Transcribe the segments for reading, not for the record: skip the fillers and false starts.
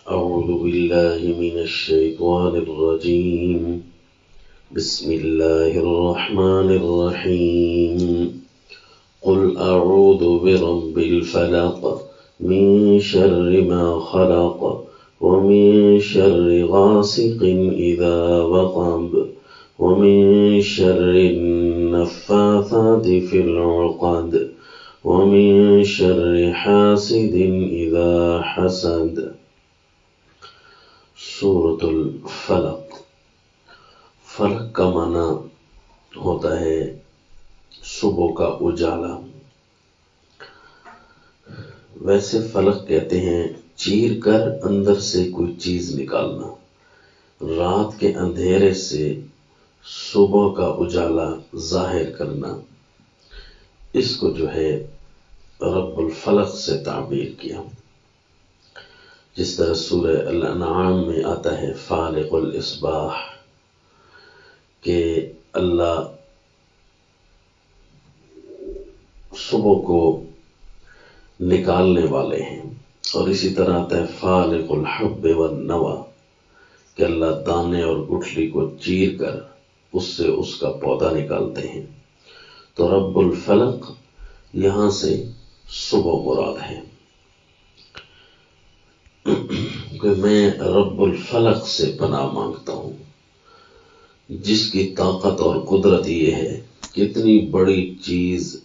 أعوذ بالله من الشيطان الرجيم. بسم الله الرحمن الرحيم. قل أعوذ برب الفلق من شر ما خلق ومن شر غاسق إذا وقب ومن شر النفاثات في العقد ومن شر حاسد إذا حسد. سورۃ الفلق. فلق کا معنی ہوتا ہے صبح کا اجالا. ویسے فلق کہتے ہیں چیر کر اندر سے کوئی چیز نکالنا. رات کے اندھیرے سے صبح کا اجالا ظاہر کرنا، اس کو جو ہے رب الفلق سے تعبیر کیا. جس طرح سورہ الانعام میں آتا ہے فالق الاصباح، کہ اللہ صبح کو نکالنے والے ہیں. اور اسی طرح آتا ہے فالق الحب والنوى، کہ اللہ دانے اور گٹھلی کو چیر کر اس سے اس کا پودا نکالتے ہیں. تو رب الفلق یہاں سے صبح مراد ہے کہ میں رب الفلق سے پناہ مانگتا ہوں، جس کی طاقت اور قدرت یہ ہے کہ اتنی بڑی چیز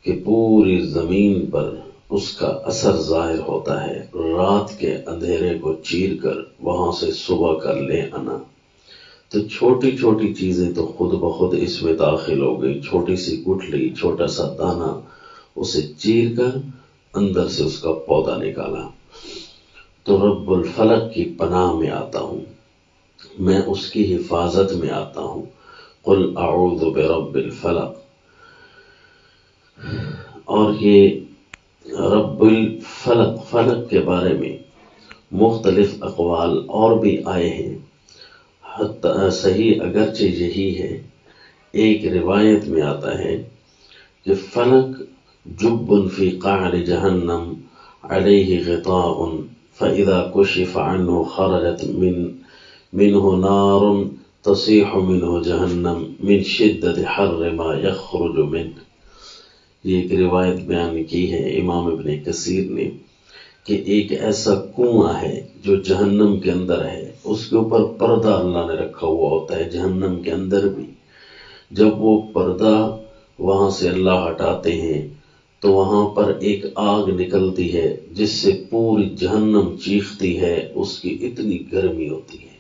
کہ پوری زمین پر اس کا اثر ظاہر ہوتا ہے، رات کے اندھیرے کو چیر کر وہاں سے صبح کا لے آنا. تو چھوٹی چھوٹی چیزیں تو خود بخود اس میں داخل ہو گئی. چھوٹی سی گٹھلی، چھوٹا سا دانہ، اسے چیر کر اندر سے اس کا پودا نکالا. تو رب الفلق کی پناہ میں آتا ہوں، میں اس کی حفاظت میں آتا ہوں. قل اعوذ برب الفلق. اور یہ رب الفلق، فلق کے بارے میں مختلف اقوال اور بھی آئے ہیں. صحیح اگرچہ یہی ہے. ایک روایت میں آتا ہے کہ فلق جب فی قعر جہنم علیہ غطاء فإذا كشف عنه خرجت منه نار تصيح منه جہنم من شدت حر ما يخرج منه. یہ ایک روایت بیان کی ہے امام ابن کثیر نے کہ ایک ایسا کنواں ہے جو جہنم کے اندر ہے، اس کے اوپر پردہ اللہ نے رکھا ہوا ہوتا ہے. جہنم کے اندر بھی جب وہ پردہ وہاں سے اللہ ہٹاتے ہیں تو وہاں پر ایک آگ نکلتی ہے جس سے پوری جہنم چیختی ہے. اس کی اتنی گرمی ہوتی ہے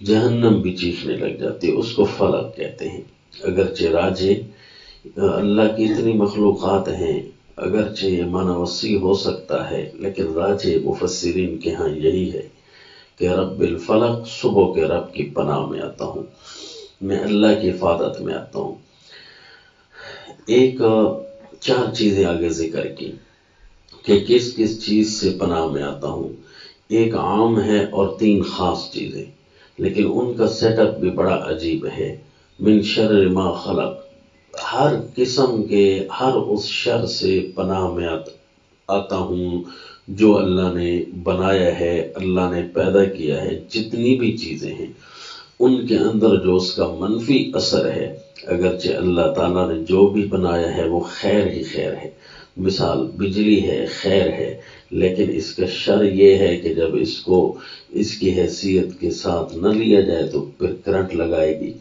جہنم بھی چیخنے لگ جاتی ہے. اس کو فلق کہتے ہیں. اگرچہ راجے اللہ کی اتنی مخلوقات ہیں، اگرچہ یہ معنی وسیع ہو سکتا ہے، لیکن راجے مفسرین کے ہاں یہی ہے کہ رب الفلق، صبح کے رب کی پناہ میں آتا ہوں، میں اللہ کی حفاظت میں آتا ہوں. ایک 4 چیزیں آگے ذکر کی کہ کس کس چیز سے پناہ میں آتا ہوں. ایک عام ہے اور 3 خاص چیزیں، لیکن ان کا سیٹ اپ بھی بڑا عجیب ہے. من شر ما خلق، ہر قسم کے ہر اس شر سے پناہ میں آتا ہوں جو اللہ نے بنایا ہے، اللہ نے پیدا کیا ہے. جتنی بھی چیزیں ہیں ان کے اندر جو اس کا منفی اثر ہے، اگرچہ اللہ تعالیٰ نے جو بھی بنایا ہے وہ خیر ہی خیر ہے. مثال بجلی ہے، خیر ہے، لیکن اس کا شر یہ ہے کہ جب اس کو اس کی حیثیت کے ساتھ نہ لیا جائے تو پھر کرنٹ لگائے گی.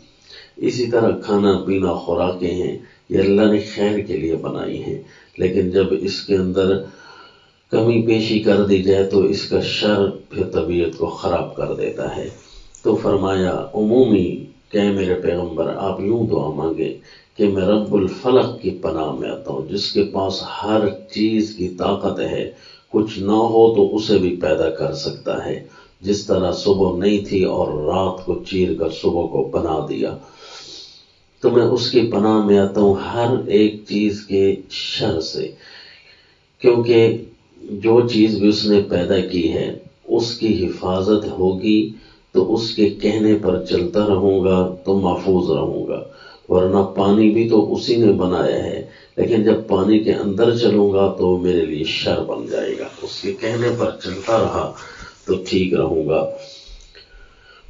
اسی طرح کھانا پینا، خوراکیں ہیں، یہ اللہ نے خیر کے لیے بنائی ہیں، لیکن جب اس کے اندر کمی پیشی کر دی جائے تو اس کا شر پھر طبیعت کو خراب کر دیتا ہے. تو فرمایا عمومی کہ میرے پیغمبر آپ یوں دعا مانگے کہ میں رب الفلق کی پناہ میں آتا ہوں، جس کے پاس ہر چیز کی طاقت ہے، کچھ نہ ہو تو اسے بھی پیدا کر سکتا ہے. جس طرح صبح نہیں تھی اور رات کو چیر کر صبح کو بنا دیا، تو میں اس کی پناہ میں آتا ہوں ہر ایک چیز کے شر سے. کیونکہ جو چیز بھی اس نے پیدا کی ہے اس کی حفاظت ہوگی تو اس کے کہنے پر چلتا رہوں گا تو محفوظ رہوں گا. ورنہ پانی بھی تو اسی نے بنایا ہے، لیکن جب پانی کے اندر چلوں گا تو میرے لیے شر بن جائے گا. اس کے کہنے پر چلتا رہا تو ٹھیک رہوں گا،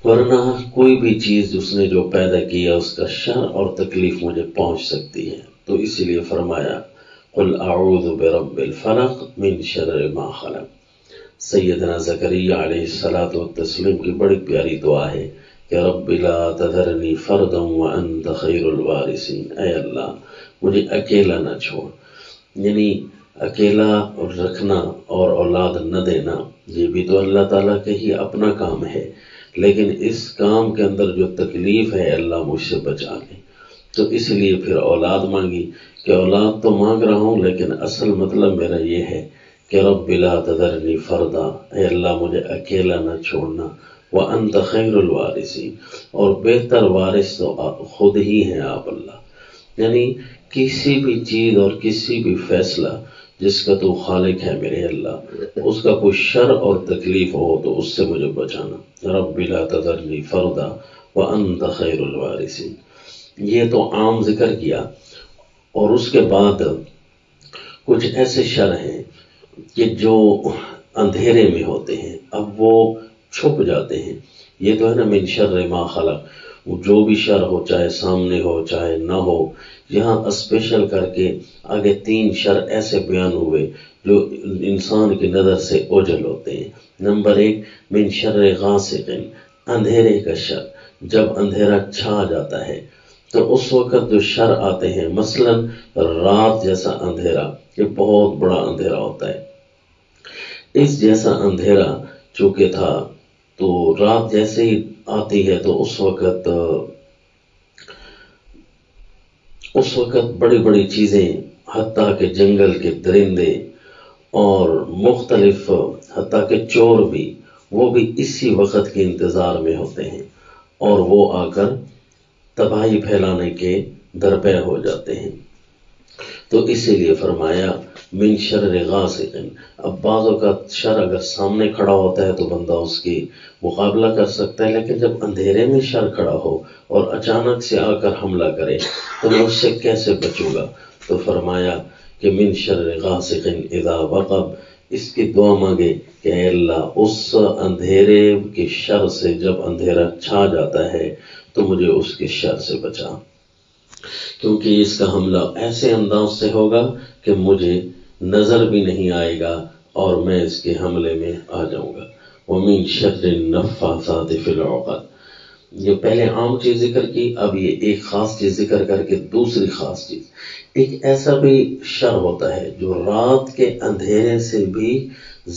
ورنہ کوئی بھی چیز اس نے جو پیدا کیا اس کا شر اور تکلیف مجھے پہنچ سکتی ہے. تو اسی لیے فرمایا قل اعوذ برب الفلق من شر ما خلق. سیدنا زکریا علیہ الصلوۃ والتسلیم کی بڑی پیاری دعا ہے کہ رب لا تذرنی فردا وانت خیر الوارثین. اے اللہ مجھے اکیلا نہ چھوڑ، یعنی اکیلا رکھنا اور اولاد نہ دینا یہ بھی تو اللہ تعالیٰ کے ہی اپنا کام ہے، لیکن اس کام کے اندر جو تکلیف ہے اللہ مجھ سے بچا لے. تو اس لیے پھر اولاد مانگی کہ اولاد تو مانگ رہا ہوں لیکن اصل مطلب میرا یہ ہے کہ رب لا تذرنی فردا، اے اللہ مجھے اکیلا نہ چھوڑنا، وانت خیر الوارثین، اور بہتر وارث تو خود ہی ہیں آپ اللہ. یعنی کسی بھی چیز اور کسی بھی فیصلہ جس کا تو خالق ہے میرے اللہ، اس کا کوئی شر اور تکلیف ہو تو اس سے مجھے بچانا. رب لا تذرنی فردا وانت خیر الوارثین. یہ تو عام ذکر کیا، اور اس کے بعد کچھ ایسے شر ہیں کہ جو اندھیرے میں ہوتے ہیں، اب وہ چھپ جاتے ہیں. یہ تو ہے نا من شر ما خلق، جو بھی شر ہو چاہے سامنے ہو چاہے نہ ہو. یہاں اسپیشل کر کے آگے 3 شر ایسے بیان ہوئے جو انسان کی نظر سے اوجھل ہوتے ہیں. نمبر 1 من شر غاسق، اندھیرے کا شر. جب اندھیرا چھا جاتا ہے تو اس وقت جو شر آتے ہیں، مثلا رات جیسا اندھیرا، یہ بہت بڑا اندھیرا ہوتا ہے. اس جیسا اندھیرا چونکہ تھا تو رات جیسے ہی آتی ہے تو اس وقت بڑی بڑی چیزیں، حتیٰ کہ جنگل کے درندے اور مختلف حتیٰ کہ چور بھی، وہ بھی اسی وقت کے انتظار میں ہوتے ہیں اور وہ آ کر تباہی پھیلانے کے درپے ہو جاتے ہیں. تو اسی لیے فرمایا من شر غاسق. اب بعض اوقات شر اگر سامنے کھڑا ہوتا ہے تو بندہ اس کی مقابلہ کر سکتا ہے، لیکن جب اندھیرے میں شر کھڑا ہو اور اچانک سے آ کر حملہ کرے تو میں اس سے کیسے بچوں گا؟ تو فرمایا کہ من شر غاسق اذا وقب. اس کی دعا مانگے کہ اے اللہ اس اندھیرے کے شر سے جب اندھیرا چھا جاتا ہے تو مجھے اس کے شر سے بچا، کیونکہ اس کا حملہ ایسے انداز سے ہوگا کہ مجھے نظر بھی نہیں آئے گا اور میں اس کے حملے میں آ جاؤں گا. وَمِن شَرِّ النَّفَّاثَاتِ فِي الْعُقَدِ. یہ پہلے عام چیز ذکر کی، اب یہ ایک خاص چیز ذکر کر کے دوسری خاص چیز. ایک ایسا بھی شر ہوتا ہے جو رات کے اندھیرے سے بھی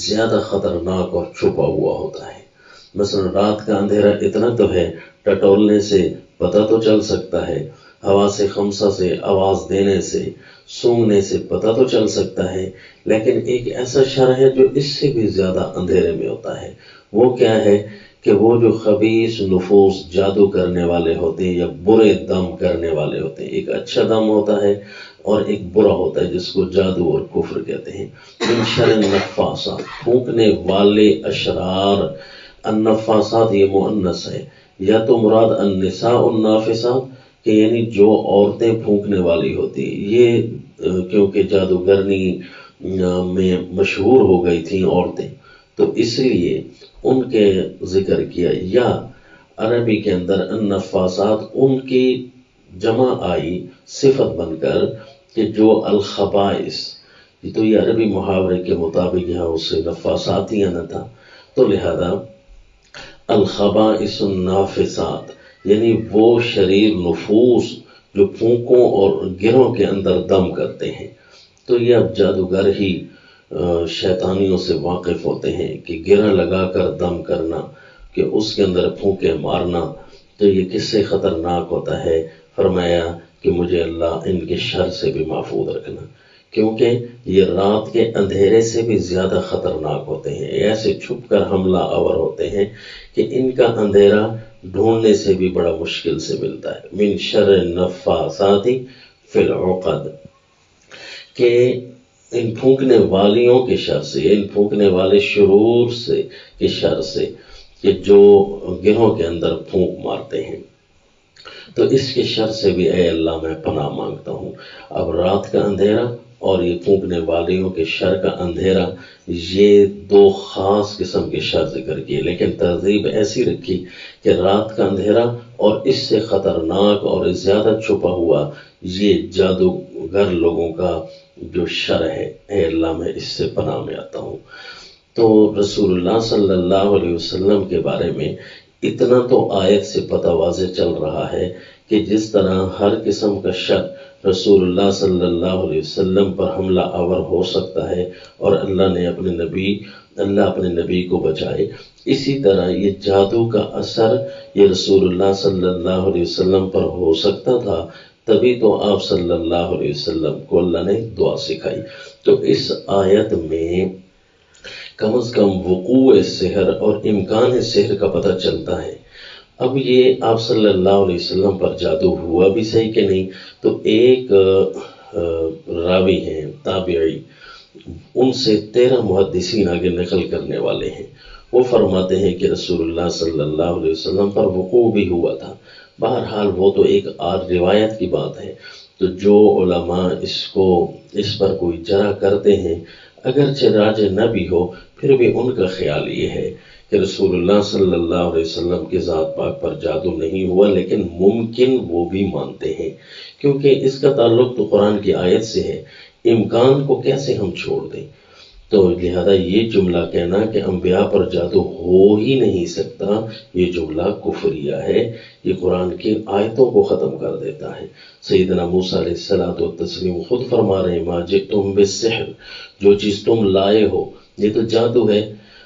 زیادہ خطرناک اور چھپا ہوا ہوتا ہے. مثلا رات کا اندھیرا اتنا تو ہے ٹٹولنے سے پتہ تو چل سکتا ہے، حواس خمسہ سے آواز دینے سے سونگنے سے پتہ تو چل سکتا ہے، لیکن ایک ایسا شر ہے جو اس سے بھی زیادہ اندھیرے میں ہوتا ہے. وہ کیا ہے کہ وہ جو خبیث نفوس جادو کرنے والے ہوتے ہیں یا برے دم کرنے والے ہوتے ہیں. ایک اچھا دم ہوتا ہے اور ایک برا ہوتا ہے جس کو جادو اور کفر کہتے ہیں. من شر النفاثات، پھونکنے والے اشرار. النفاثات یہ مؤنث ہے، یا تو مراد النساء النافثات کہ یعنی جو عورتیں پھونکنے والی ہوتی. یہ کیونکہ جادوگرنی میں مشہور ہو گئی تھیں عورتیں تو اس لیے ان کے ذکر کیا. یا عربی کے اندر النفاثات ان کی جمع آئی صفت بن کر کہ جو الخبائث، تو یہ عربی محاورے کے مطابق یہاں اس سے نفاثات ہی آنا تھا، تو لہذا الخبائث النافثات یعنی وہ شریر نفوس جو پھونکوں اور گروں کے اندر دم کرتے ہیں. تو یہ اب جادوگر ہی شیطانیوں سے واقف ہوتے ہیں کہ گرہ لگا کر دم کرنا، کہ اس کے اندر پھونکے مارنا، تو یہ کس سے خطرناک ہوتا ہے. فرمایا کہ مجھے اللہ ان کے شر سے بھی محفوظ رکھنا، کیونکہ یہ رات کے اندھیرے سے بھی زیادہ خطرناک ہوتے ہیں. ایسے چھپ کر حملہ آور ہوتے ہیں کہ ان کا اندھیرا ڈھونڈنے سے بھی بڑا مشکل سے ملتا ہے. من شر النفاثات فی العقد، کہ ان پھونکنے والیوں کے شر سے، ان پھونکنے والے شرور سے کے شر سے کہ جو گروہ کے اندر پھونک مارتے ہیں. تو اس کے شر سے بھی اے اللہ میں پناہ مانگتا ہوں۔ اب رات کا اندھیرا اور یہ پھونکنے والیوں کے شر کا اندھیرا، یہ دو خاص قسم کے شر ذکر کیے، لیکن ترتیب ایسی رکھی کہ رات کا اندھیرا اور اس سے خطرناک اور زیادہ چھپا ہوا یہ جادوگر لوگوں کا جو شر ہے، اے اللہ میں اس سے پناہ میں آتا ہوں۔ تو رسول اللہ صلی اللہ علیہ وسلم کے بارے میں اتنا تو آیت سے پتہ واضح چل رہا ہے کہ جس طرح ہر قسم کا شر رسول اللہ صلی اللہ علیہ وسلم پر حملہ آور ہو سکتا ہے اور اللہ اپنے نبی کو بچائے، اسی طرح یہ جادو کا اثر یہ رسول اللہ صلی اللہ علیہ وسلم پر ہو سکتا تھا، تبھی تو آپ صلی اللہ علیہ وسلم کو اللہ نے دعا سکھائی۔ تو اس آیت میں کم از کم وقوع سحر اور امکان سحر کا پتہ چلتا ہے۔ اب یہ آپ صلی اللہ علیہ وسلم پر جادو ہوا بھی صحیح کہ نہیں، تو ایک راوی ہیں تابعی، ان سے 13 محدثین آگے نقل کرنے والے ہیں، وہ فرماتے ہیں کہ رسول اللہ صلی اللہ علیہ وسلم پر وقوع بھی ہوا تھا۔ بہرحال وہ تو ایک روایت کی بات ہے، تو جو علماء اس پر کوئی جرح کرتے ہیں، اگرچہ راجح نہ بھی ہو، پھر بھی ان کا خیال یہ ہے کہ رسول اللہ صلی اللہ علیہ وسلم کے ذات پاک پر جادو نہیں ہوا، لیکن ممکن وہ بھی مانتے ہیں، کیونکہ اس کا تعلق تو قرآن کی آیت سے ہے، امکان کو کیسے ہم چھوڑ دیں؟ تو لہذا یہ جملہ کہنا کہ انبیاء پر جادو ہو ہی نہیں سکتا، یہ جملہ کفریہ ہے، یہ قرآن کی آیتوں کو ختم کر دیتا ہے۔ سیدنا موسیٰ علیہ الصلوۃ والتسلیم خود فرما رہے ہیں ما جئتم بالسحر، جو چیز تم لائے ہو یہ تو جادو ہے،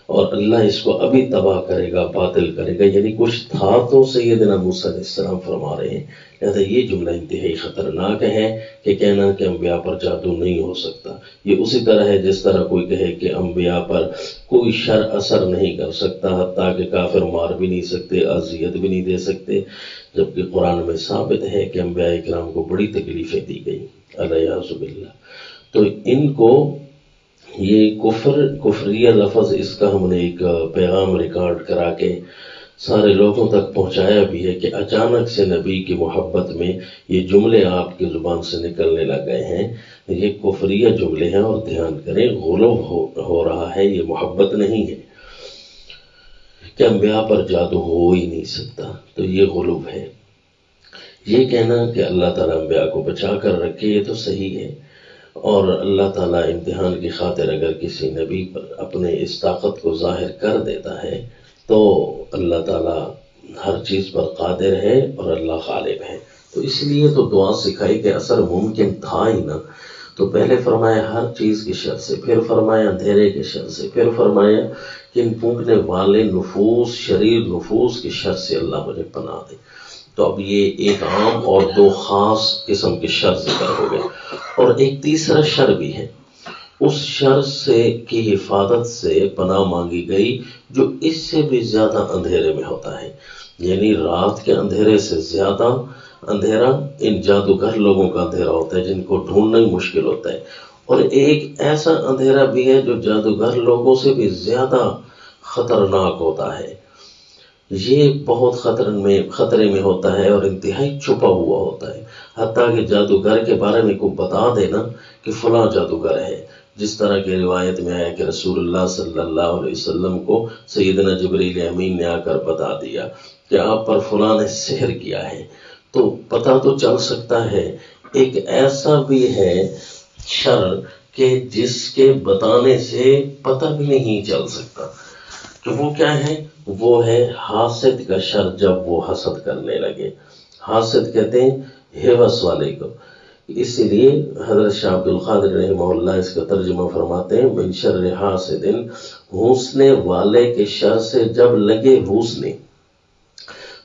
اور اللہ اس کو ابھی تباہ کرے گا، باطل کرے گا، یعنی کچھ تھا تو سیدنا موسیٰ علیہ السلام فرما رہے ہیں۔ لہذا یہ جملہ انتہائی خطرناک ہے کہ کہنا کہ انبیاء پر جادو نہیں ہو سکتا، یہ اسی طرح ہے جس طرح کوئی کہے کہ انبیاء پر کوئی شر اثر نہیں کر سکتا، حتیٰ کہ کافر مار بھی نہیں سکتے، اذیت بھی نہیں دے سکتے، جبکہ قرآن میں ثابت ہے کہ انبیاء کرام کو بڑی تکلیفیں دی گئی، الیاذ باللہ۔ تو ان کو یہ کفریہ لفظ، اس کا ہم نے ایک پیغام ریکارڈ کرا کے سارے لوگوں تک پہنچایا بھی ہے کہ اچانک سے نبی کی محبت میں یہ جملے آپ کی زبان سے نکلنے لگ گئے ہیں، یہ کفریہ جملے ہیں، اور دھیان کریں غلو ہو رہا ہے، یہ محبت نہیں ہے کہ انبیاء پر جادو ہو ہی نہیں سکتا، تو یہ غلو ہے۔ یہ کہنا کہ اللہ تعالیٰ انبیاء کو بچا کر رکھے، یہ تو صحیح ہے، اور اللہ تعالیٰ امتحان کی خاطر اگر کسی نبی پر اپنے اس طاقت کو ظاہر کر دیتا ہے تو اللہ تعالیٰ ہر چیز پر قادر ہے اور اللہ غالب ہے، تو اس لیے تو دعا سکھائی کہ اثر ممکن تھا ہی نہ۔ تو پہلے فرمایا ہر چیز کی شر سے، پھر فرمایا اندھیرے کے شر سے، پھر فرمایا کہ ان پھونکنے والے نفوس، شریر نفوس کی شر سے اللہ مجھے پناہ دے۔ تو اب یہ ایک عام اور دو خاص قسم کے شر ذکر ہو گئے، اور ایک تیسرا شر بھی ہے، اس شر سے کی حفاظت سے پناہ مانگی گئی جو اس سے بھی زیادہ اندھیرے میں ہوتا ہے، یعنی رات کے اندھیرے سے زیادہ اندھیرا ان جادوگر لوگوں کا اندھیرا ہوتا ہے جن کو ڈھونڈنا ہی مشکل ہوتا ہے، اور ایک ایسا اندھیرا بھی ہے جو جادوگر لوگوں سے بھی زیادہ خطرناک ہوتا ہے، یہ بہت خطرے میں ہوتا ہے اور انتہائی چھپا ہوا ہوتا ہے، حتیٰ کہ جادوگر کے بارے میں کوئی بتا دینا کہ فلاں جادوگر ہے، جس طرح کی روایت میں آیا کہ رسول اللہ صلی اللہ علیہ وسلم کو سیدنا جبریل امین نے آ کر بتا دیا کہ آپ پر فلاں نے سحر کیا ہے، تو پتہ تو چل سکتا ہے۔ ایک ایسا بھی ہے شر کہ جس کے بتانے سے پتہ بھی نہیں چل سکتا، کہ وہ کیا ہے؟ وہ ہے حاسد کا شر، جب وہ حسد کرنے لگے۔ حاسد کہتے ہیں ہوس والے کو، اس لیے حضرت شاہ عبد القادر رحمہ اللہ اس کا ترجمہ فرماتے ہیں من شر حاسد، حوصنے والے کے شر سے جب لگے حوصنے،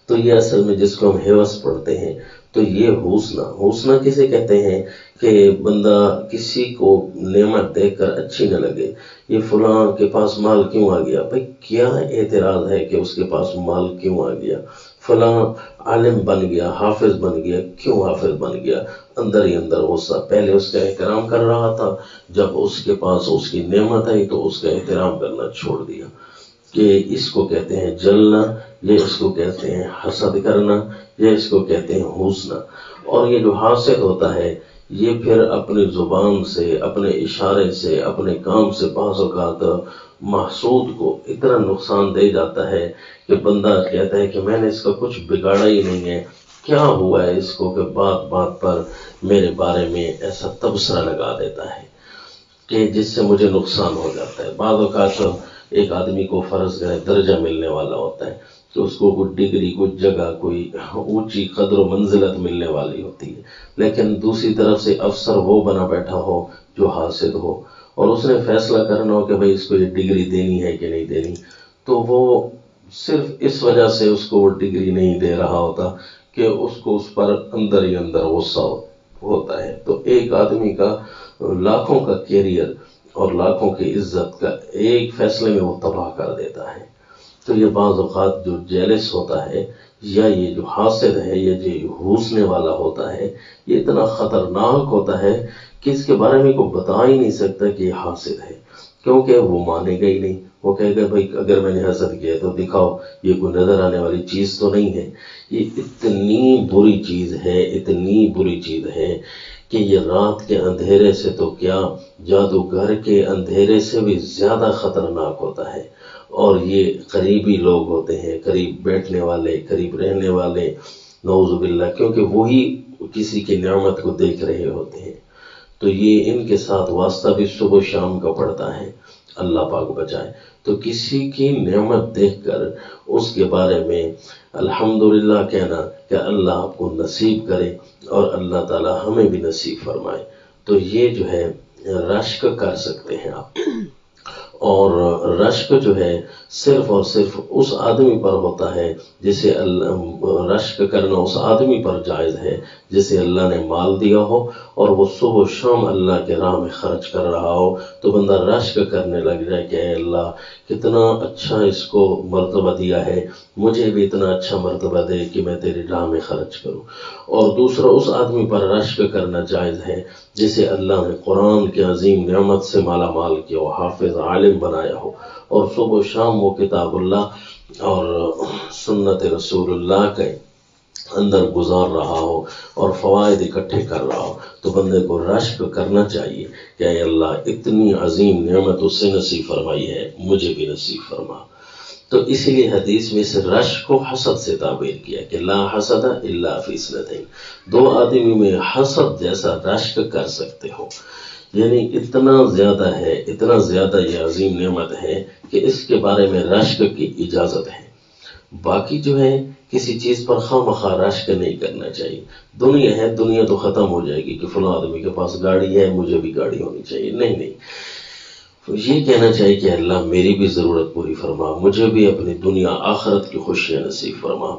تو یہ اصل میں جس کو ہم ہوس پڑھتے ہیں، تو یہ حوصنا کسے کہتے ہیں کہ بندہ کسی کو نعمت دیکھ کر اچھی نہ لگے، یہ فلاں کے پاس مال کیوں آ گیا، بھئی کیا اعتراض ہے کہ اس کے پاس مال کیوں آ گیا، فلاں عالم بن گیا، حافظ بن گیا، کیوں حافظ بن گیا، اندر ہی اندر غصہ، پہلے اس کا احترام کر رہا تھا، جب اس کے پاس اس کی نعمت آئی تو اس کا احترام کرنا چھوڑ دیا۔ کہ اس کو کہتے ہیں جلنا، یہ اس کو کہتے ہیں حسد کرنا، یہ اس کو کہتے ہیں حوصنا۔ اور یہ جو حاسد ہوتا ہے یہ پھر اپنی زبان سے، اپنے اشارے سے، اپنے کام سے بعض اوقات محسود کو اتنا نقصان دے جاتا ہے کہ بندہ کہتا ہے کہ میں نے اس کا کچھ بگاڑا ہی نہیں ہے، کیا ہوا ہے اس کو کہ بات بات پر میرے بارے میں ایسا تبصرہ لگا دیتا ہے کہ جس سے مجھے نقصان ہو جاتا ہے۔ بعض اوقات ایک آدمی کو فرض کرے درجہ ملنے والا ہوتا ہے کہ اس کو کوئی ڈگری، کوئی جگہ، کوئی اونچی قدر و منزلت ملنے والی ہوتی ہے، لیکن دوسری طرف سے افسر وہ بنا بیٹھا ہو جو حاسد ہو، اور اس نے فیصلہ کرنا ہو کہ بھئی اس کو یہ ڈگری دینی ہے کہ نہیں دینی، تو وہ صرف اس وجہ سے اس کو وہ ڈگری نہیں دے رہا ہوتا کہ اس کو اس پر اندر ہی اندر غصہ ہوتا ہے۔ تو ایک آدمی کا لاکھوں کا کیریئر اور لاکھوں کی عزت کا ایک فیصلے میں وہ تباہ کر دیتا ہے۔ تو یہ بعض اوقات جو جیلس ہوتا ہے یا یہ جو حاسد ہے یا جو حوصنے والا ہوتا ہے یہ اتنا خطرناک ہوتا ہے کہ اس کے بارے میں کوئی بتا ہی نہیں سکتا کہ یہ حاسد ہے، کیونکہ وہ مانے گا ہی نہیں۔ وہ کہے گا بھائی اگر میں نے حسد کیا تو دکھاؤ، یہ کوئی نظر آنے والی چیز تو نہیں ہے۔ یہ اتنی بری چیز ہے، اتنی بری چیز ہے کہ یہ رات کے اندھیرے سے تو کیا، جادوگر کے اندھیرے سے بھی زیادہ خطرناک ہوتا ہے۔ اور یہ قریبی لوگ ہوتے ہیں، قریب بیٹھنے والے، قریب رہنے والے، نعوذ باللہ، کیونکہ وہی کسی کی نعمت کو دیکھ رہے ہوتے ہیں، تو یہ ان کے ساتھ واسطہ بھی صبح و شام کا پڑتا ہے، اللہ پاک بچائے۔ تو کسی کی نعمت دیکھ کر اس کے بارے میں الحمدللہ کہنا کہ اللہ آپ کو نصیب کرے اور اللہ تعالی ہمیں بھی نصیب فرمائے، تو یہ جو ہے رشک کر سکتے ہیں آپ۔ اور رشک جو ہے صرف اور صرف اس آدمی پر ہوتا ہے جسے رشک کرنا اس آدمی پر جائز ہے جسے اللہ نے مال دیا ہو اور وہ صبح و شام اللہ کے راہ میں خرچ کر رہا ہو، تو بندہ رشک کرنے لگ جائے کہ اے اللہ کتنا اچھا اس کو مرتبہ دیا ہے، مجھے بھی اتنا اچھا مرتبہ دے کہ میں تیری راہ میں خرچ کروں۔ اور دوسرا اس آدمی پر رشک کرنا جائز ہے جسے اللہ نے قرآن کے عظیم نعمت سے مالا مال کیا ہو، حافظ عالم بنایا ہو، اور صبح و شام وہ کتاب اللہ اور سنت رسول اللہ کے اندر گزار رہا ہو اور فوائد اکٹھے کر رہا ہو، تو بندے کو رشک کرنا چاہیے کہ اے اللہ اتنی عظیم نعمت اس سے نصیب فرمائی ہے، مجھے بھی نصیب فرما۔ تو اسی لیے حدیث میں سے رشک کو حسد سے تعبیر کیا کہ لا حسد الا فی اثنتین، دو آدمی میں حسد جیسا رشک کر سکتے ہو، یعنی اتنا زیادہ ہے، اتنا زیادہ یہ عظیم نعمت ہے کہ اس کے بارے میں رشک کی اجازت ہے۔ باقی جو ہے کسی چیز پر خواہ مخواہ رشک نہیں کرنا چاہیے۔ دنیا ہے، دنیا تو ختم ہو جائے گی کہ فلاں آدمی کے پاس گاڑی ہے مجھے بھی گاڑی ہونی چاہیے، نہیں نہیں، یہ کہنا چاہیے کہ اللہ میری بھی ضرورت پوری فرما، مجھے بھی اپنی دنیا آخرت کی خوشیاں نصیب فرما،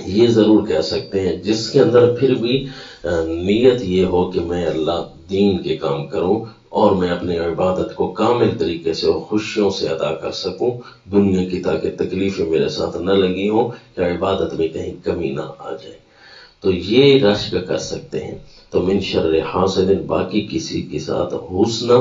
یہ ضرور کہہ سکتے ہیں، جس کے اندر پھر بھی نیت یہ ہو کہ میں اللہ دین کے کام کروں اور میں اپنی عبادت کو کامل طریقے سے اور خوشیوں سے ادا کر سکوں، دنیا کی تاکہ تکلیفیں میرے ساتھ نہ لگی ہوں کہ عبادت میں کہیں کمی نہ آ جائے، تو یہ رشک کر سکتے ہیں۔ تو من شر حاسد، باقی کسی کے ساتھ حوصنا،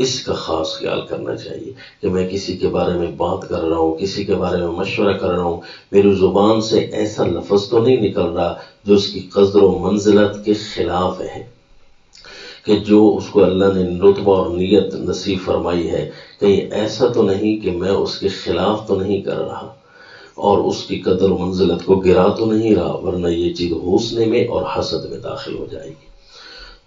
اس کا خاص خیال کرنا چاہیے کہ میں کسی کے بارے میں بات کر رہا ہوں، کسی کے بارے میں مشورہ کر رہا ہوں، میری زبان سے ایسا لفظ تو نہیں نکل رہا جو اس کی قدر و منزلت کے خلاف ہے، کہ جو اس کو اللہ نے رتبہ اور نیت نصیب فرمائی ہے، کہیں ایسا تو نہیں کہ میں اس کے خلاف تو نہیں کر رہا اور اس کی قدر و منزلت کو گرا تو نہیں رہا، ورنہ یہ چیز حوصنے میں اور حسد میں داخل ہو جائے گی۔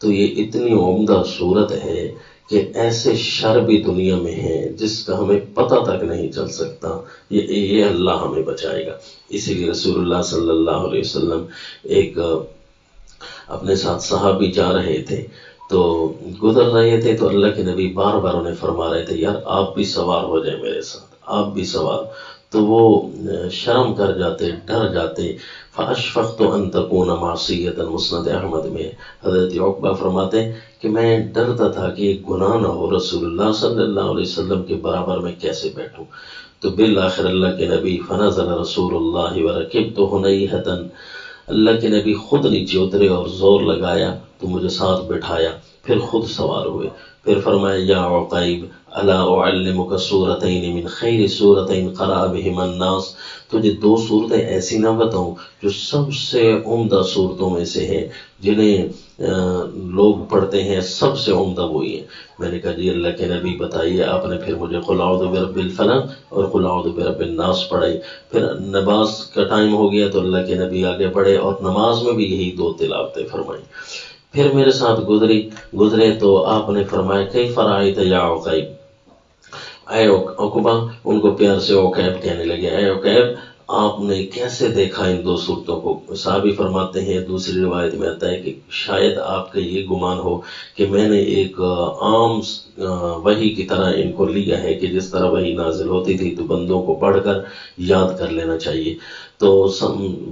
تو یہ اتنی عمدہ صورت ہے کہ ایسے شر بھی دنیا میں ہیں جس کا ہمیں پتہ تک نہیں چل سکتا، یہ اللہ ہمیں بچائے گا۔ اسی لیے رسول اللہ صلی اللہ علیہ وسلم ایک اپنے ساتھ صحابی جا رہے تھے، تو گزر رہے تھے تو اللہ کے نبی بار بار انہیں فرما رہے تھے یار آپ بھی سوار ہو جائیں میرے ساتھ، آپ بھی سوار، تو وہ شرم کر جاتے، ڈر جاتے۔ فاشفقت ان تکون معصیۃ، مسند احمد میں حضرت عقبہ فرماتے کہ میں ڈرتا تھا کہ ایک گناہ نہ ہو، رسول اللہ صلی اللہ علیہ وسلم کے برابر میں کیسے بیٹھوں، تو بالآخر اللہ کے نبی فنزل رسول اللہ ورکبت ہنیہۃ، اللہ کے نبی خود نیچے اترے اور زور لگایا تو مجھے ساتھ بٹھایا، پھر خود سوار ہوئے، پھر فرمایا یا عقیب الا اعلمک سورتین من خیر سورتین قرأ بہما الناس، تجھے 2 صورتیں ایسی نہ بتاؤں جو سب سے عمدہ صورتوں میں سے ہیں، جنہیں لوگ پڑھتے ہیں سب سے عمدہ وہی ہیں۔ میں نے کہا جی اللہ کے نبی بتائیے۔ آپ نے پھر مجھے قل اعوذ برب الفلق اور قل اعوذ برب الناس پڑھائی۔ پھر نماز کا ٹائم ہو گیا تو اللہ کے نبی آگے بڑھے اور نماز میں بھی یہی 2 تلاوتیں فرمائی۔ پھر میرے ساتھ گزرے تو آپ نے فرمایا کیف رأیت یا عقیب، اے عقبہ، ان کو پیار سے عقیب کہنے لگے، اے عقیب آپ نے کیسے دیکھا ان 2 صورتوں کو؟ صحابی فرماتے ہیں، دوسری روایت میں آتا ہے کہ شاید آپ کا یہ گمان ہو کہ میں نے ایک عام وحی کی طرح ان کو لیا ہے کہ جس طرح وحی نازل ہوتی تھی تو بندوں کو پڑھ کر یاد کر لینا چاہیے۔ تو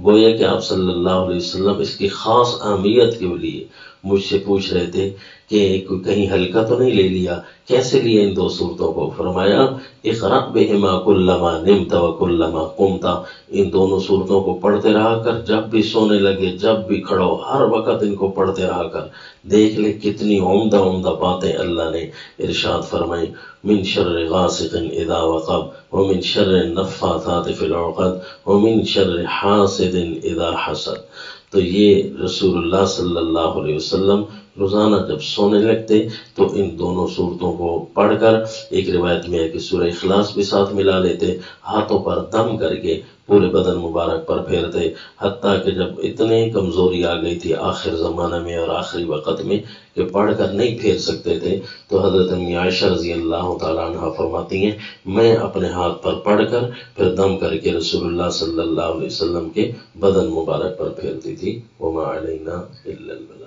گویا کہ آپ صلی اللہ علیہ وسلم اس کی خاص اہمیت کے لیے مجھ سے پوچھ رہے تھے کہ کہیں ہلکا تو نہیں لے لیا، کیسے لیا ان 2 صورتوں کو؟ فرمایا اقرأ بہما کلما نمت وکلما قمت، ان دونوں صورتوں کو پڑھتے رہا کر، جب بھی سونے لگے، جب بھی کھڑو، ہر وقت ان کو پڑھتے رہا کر۔ دیکھ لے کتنی عمدہ باتیں اللہ نے ارشاد فرمائی، من شر غاسق اذا وقب ومن شر النفاثات فی العقد ومن شر حاسد اذا حسد۔ تو یہ رسول اللہ صلی اللہ علیہ وسلم روزانہ جب سونے لگتے تو ان دونوں صورتوں کو پڑھ کر، ایک روایت میں ہے کہ سورہ اخلاص بھی ساتھ ملا لیتے، ہاتھوں پر دم کر کے پورے بدن مبارک پر پھیرتے، حتیٰ کہ جب اتنی کمزوری آ گئی تھی آخر زمانہ میں اور آخری وقت میں کہ پڑھ کر نہیں پھیر سکتے تھے، تو حضرت امی عائشہ رضی اللہ تعالیٰ عنہ فرماتی ہیں میں اپنے ہاتھ پر پڑھ کر پھر دم کر کے رسول اللہ صلی اللہ علیہ وسلم کے بدن مبارک پر پھیرتی تھی۔ وما علینا الا البلاغ۔